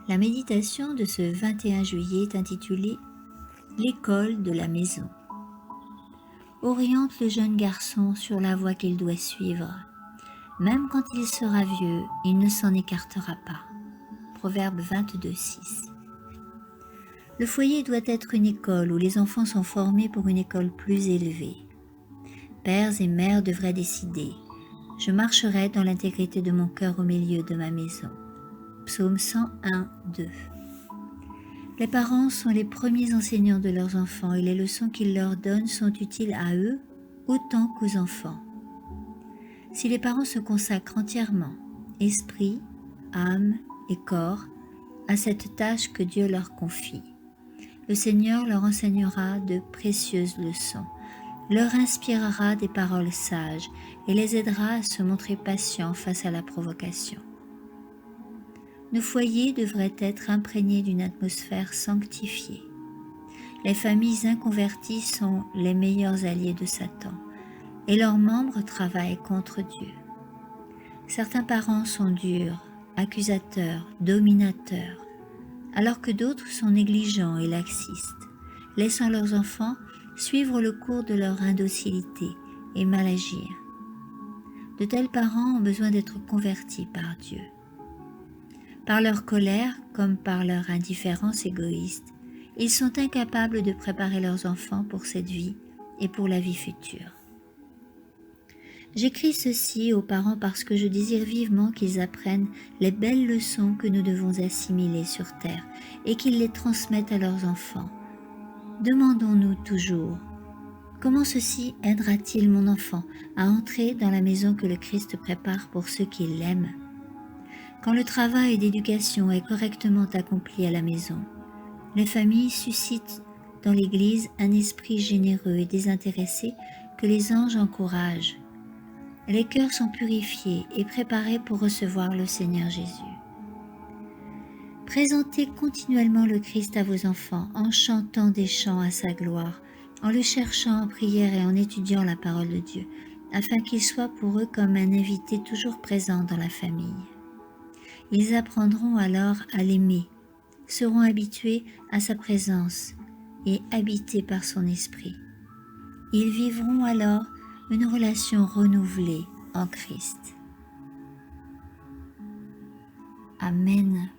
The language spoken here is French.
La méditation de ce 21 juillet est intitulée « L'école de la maison ». Oriente le jeune garçon sur la voie qu'il doit suivre. Même quand il sera vieux, il ne s'en écartera pas. Proverbe 22:6. Le foyer doit être une école où les enfants sont formés pour une école plus élevée. Pères et mères devraient décider « Je marcherai dans l'intégrité de mon cœur au milieu de ma maison ». Psaume 101:2. Les parents sont les premiers enseignants de leurs enfants et les leçons qu'ils leur donnent sont utiles à eux autant qu'aux enfants. Si les parents se consacrent entièrement, esprit, âme et corps, à cette tâche que Dieu leur confie, le Seigneur leur enseignera de précieuses leçons, leur inspirera des paroles sages et les aidera à se montrer patients face à la provocation. Nos foyers devraient être imprégnés d'une atmosphère sanctifiée. Les familles inconverties sont les meilleurs alliés de Satan et leurs membres travaillent contre Dieu. Certains parents sont durs, accusateurs, dominateurs, alors que d'autres sont négligents et laxistes, laissant leurs enfants suivre le cours de leur indocilité et mal agir. De tels parents ont besoin d'être convertis par Dieu. Par leur colère, comme par leur indifférence égoïste, ils sont incapables de préparer leurs enfants pour cette vie et pour la vie future. J'écris ceci aux parents parce que je désire vivement qu'ils apprennent les belles leçons que nous devons assimiler sur terre et qu'ils les transmettent à leurs enfants. Demandons-nous toujours, comment ceci aidera-t-il mon enfant à entrer dans la maison que le Christ prépare pour ceux qui l'aiment ? Quand le travail d'éducation est correctement accompli à la maison, les familles suscitent dans l'Église un esprit généreux et désintéressé que les anges encouragent. Les cœurs sont purifiés et préparés pour recevoir le Seigneur Jésus. Présentez continuellement le Christ à vos enfants en chantant des chants à sa gloire, en le cherchant en prière et en étudiant la parole de Dieu, afin qu'il soit pour eux comme un invité toujours présent dans la famille. Ils apprendront alors à l'aimer, seront habitués à sa présence et habités par son esprit. Ils vivront alors une relation renouvelée en Christ. Amen.